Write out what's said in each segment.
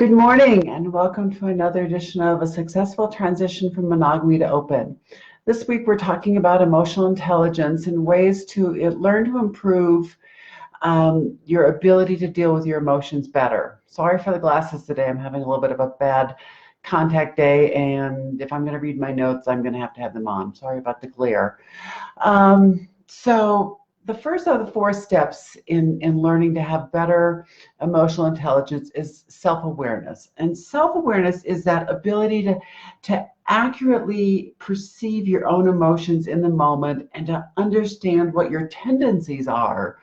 Good morning and welcome to another edition of A Successful Transition from Monogamy to Open. This week we're talking about emotional intelligence and ways to learn to improve your ability to deal with your emotions better. Sorry for the glasses today. I'm having a little bit of a bad contact day, and if I'm going to read my notes, I'm going to have them on. Sorry about the glare. So the first of the four steps in learning to have better emotional intelligence is self-awareness. And self-awareness is that ability to accurately perceive your own emotions in the moment and to understand what your tendencies are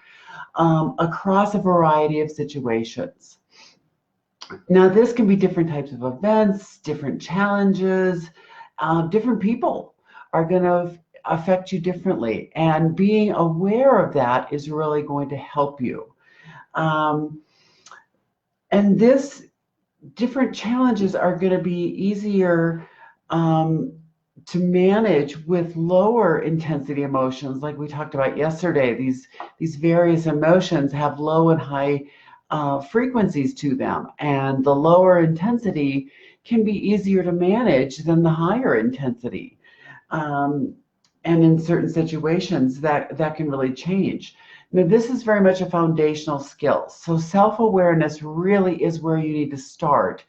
across a variety of situations. Now, this can be different types of events, different challenges, different people are going to affect you differently, and being aware of that is really going to help you. And this different challenges are going to be easier to manage with lower intensity emotions, like we talked about yesterday. These various emotions have low and high frequencies to them, and the lower intensity can be easier to manage than the higher intensity. And in certain situations, that can really change. Now, this is very much a foundational skill. So self-awareness really is where you need to start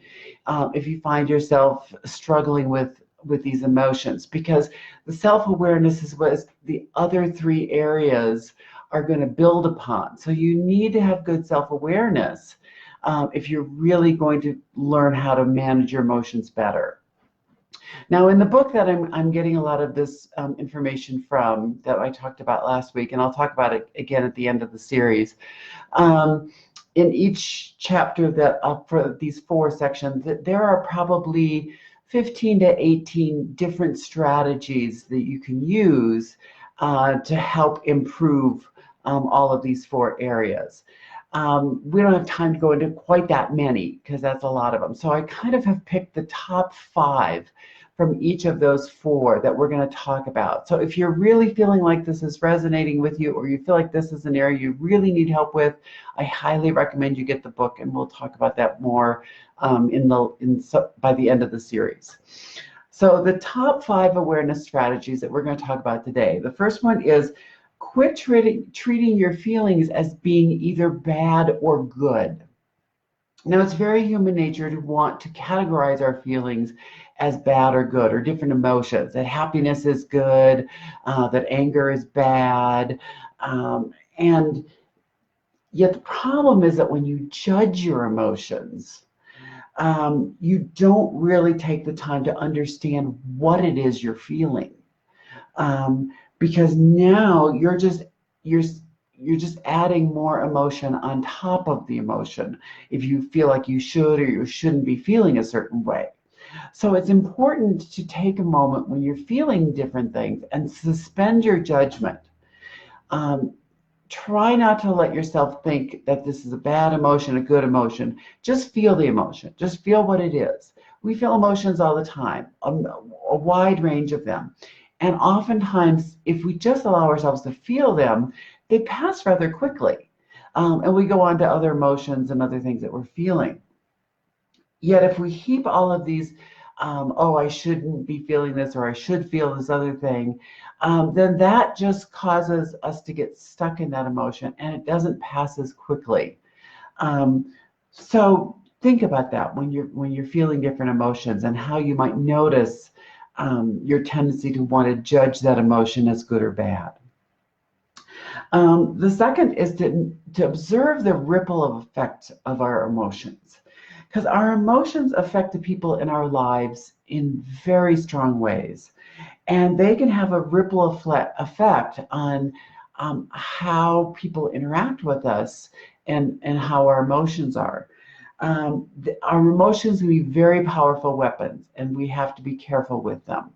if you find yourself struggling with these emotions, because the self-awareness is what the other three areas are going to build upon. So you need to have good self-awareness if you're really going to learn how to manage your emotions better. Now, in the book that I'm getting a lot of this information from, that I talked about last week, and I'll talk about it again at the end of the series, in each chapter that for these four sections, there are probably 15 to 18 different strategies that you can use to help improve all of these four areas. We don't have time to go into quite that many because that's a lot of them. So I kind of have picked the top 5 from each of those 4 that we're going to talk about. So if you're really feeling like this is resonating with you, or you feel like this is an area you really need help with, I highly recommend you get the book, and we'll talk about that more by the end of the series. So the top 5 awareness strategies that we're going to talk about today. The first one is quit treating your feelings as being either bad or good. Now, it's very human nature to want to categorize our feelings as bad or good, or different emotions, that happiness is good, that anger is bad. And yet the problem is that when you judge your emotions, you don't really take the time to understand what it is you're feeling. Because now you're just adding more emotion on top of the emotion if you feel like you should or you shouldn't be feeling a certain way. So it's important to take a moment when you're feeling different things and suspend your judgment. Try not to let yourself think that this is a bad emotion, a good emotion. Just feel the emotion. Just feel what it is. We feel emotions all the time, a wide range of them. And oftentimes, if we just allow ourselves to feel them, they pass rather quickly. And we go on to other emotions and other things that we're feeling. Yet if we heap all of these, oh, I shouldn't be feeling this, or I should feel this other thing, then that just causes us to get stuck in that emotion, and it doesn't pass as quickly. So think about that when you're feeling different emotions, and how you might notice your tendency to want to judge that emotion as good or bad. The second is to observe the ripple of effect of our emotions, because our emotions affect the people in our lives in very strong ways, and they can have a ripple effect on how people interact with us, and how our emotions are. Our emotions can be very powerful weapons, and we have to be careful with them.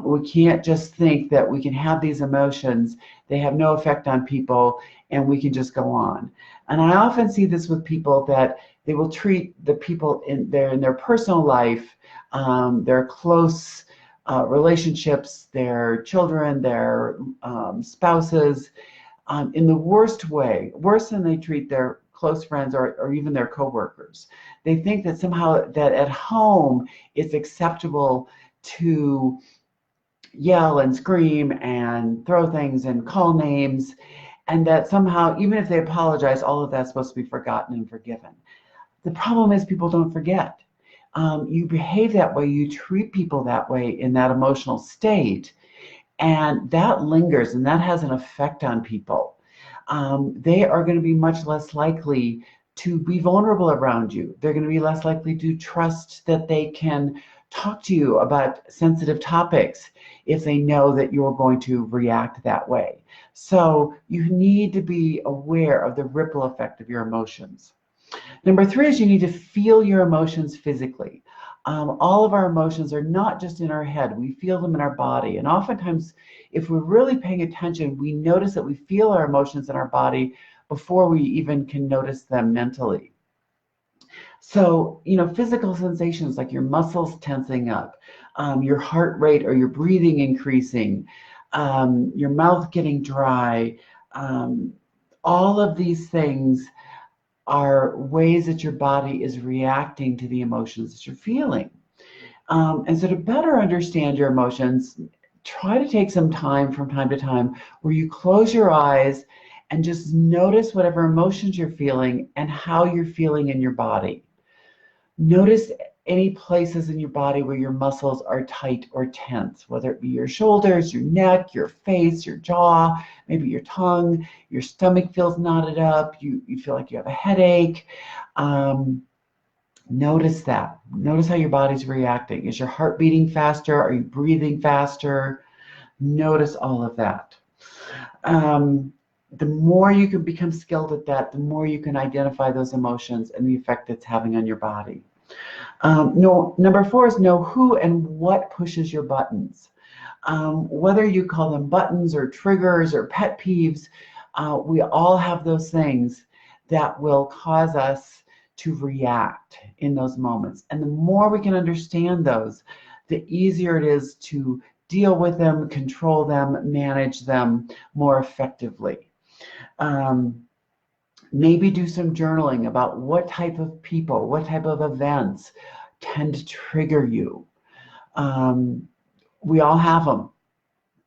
We can't just think that we can have these emotions, they have no effect on people, and we can just go on. And I often see this with people, that they will treat the people in their personal life, their close relationships, their children, their spouses, in the worst way, worse than they treat their close friends or even their coworkers. They think that somehow that at home it's acceptable to yell and scream and throw things and call names, and that somehow, even if they apologize, all of that's supposed to be forgotten and forgiven. The problem is people don't forget. You behave that way, you treat people that way in that emotional state, and that lingers and that has an effect on people. They are going to be much less likely to be vulnerable around you. They're going to be less likely to trust that they can talk to you about sensitive topics if they know that you're going to react that way. So you need to be aware of the ripple effect of your emotions. Number 3 is you need to feel your emotions physically. All of our emotions are not just in our head. We feel them in our body. And oftentimes, if we're really paying attention, we notice that we feel our emotions in our body before we even can notice them mentally. So, physical sensations like your muscles tensing up, your heart rate or your breathing increasing, your mouth getting dry, all of these things are ways that your body is reacting to the emotions that you're feeling. And so to better understand your emotions, try to take some time from time to time where you close your eyes and just notice whatever emotions you're feeling and how you're feeling in your body. Notice any places in your body where your muscles are tight or tense, whether it be your shoulders, your neck, your face, your jaw, maybe your tongue, your stomach feels knotted up, you feel like you have a headache. Notice that. Notice how your body's reacting. Is your heart beating faster? Are you breathing faster? Notice all of that. The more you can become skilled at that, the more you can identify those emotions and the effect it's having on your body. Number 4 is know who and what pushes your buttons. Whether you call them buttons or triggers or pet peeves, we all have those things that will cause us to react in those moments. And the more we can understand those, the easier it is to deal with them, control them, manage them more effectively. Maybe do some journaling about what type of people, what type of events tend to trigger you. We all have them.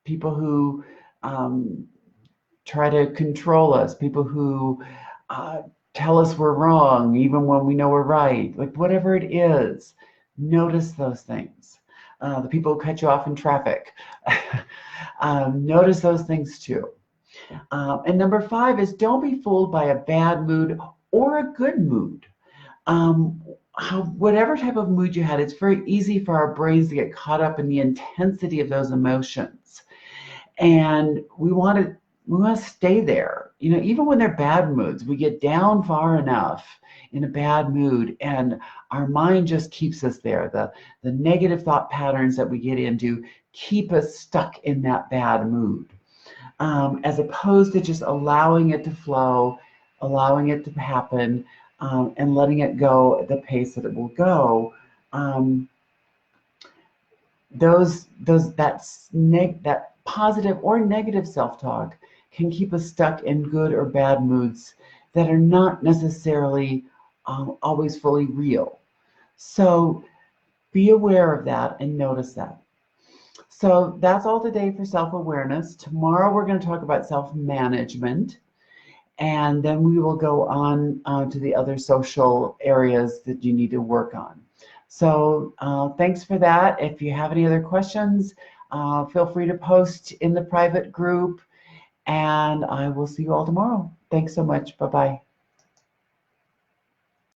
People who try to control us, people who tell us we're wrong even when we know we're right. Like whatever it is, notice those things. The people who cut you off in traffic. Notice those things too. And number 5 is don't be fooled by a bad mood or a good mood. Whatever type of mood you had, it's very easy for our brains to get caught up in the intensity of those emotions. And we want to stay there. Even when they're bad moods, we get down far enough in a bad mood and our mind just keeps us there. The negative thought patterns that we get into keep us stuck in that bad mood. As opposed to just allowing it to flow, allowing it to happen, and letting it go at the pace that it will go. That positive or negative self-talk can keep us stuck in good or bad moods that are not necessarily always fully real. So be aware of that and notice that. So that's all today for self-awareness. Tomorrow we're going to talk about self-management, and then we will go on to the other social areas that you need to work on. So thanks for that. If you have any other questions, feel free to post in the private group, and I will see you all tomorrow. Thanks so much. Bye-bye.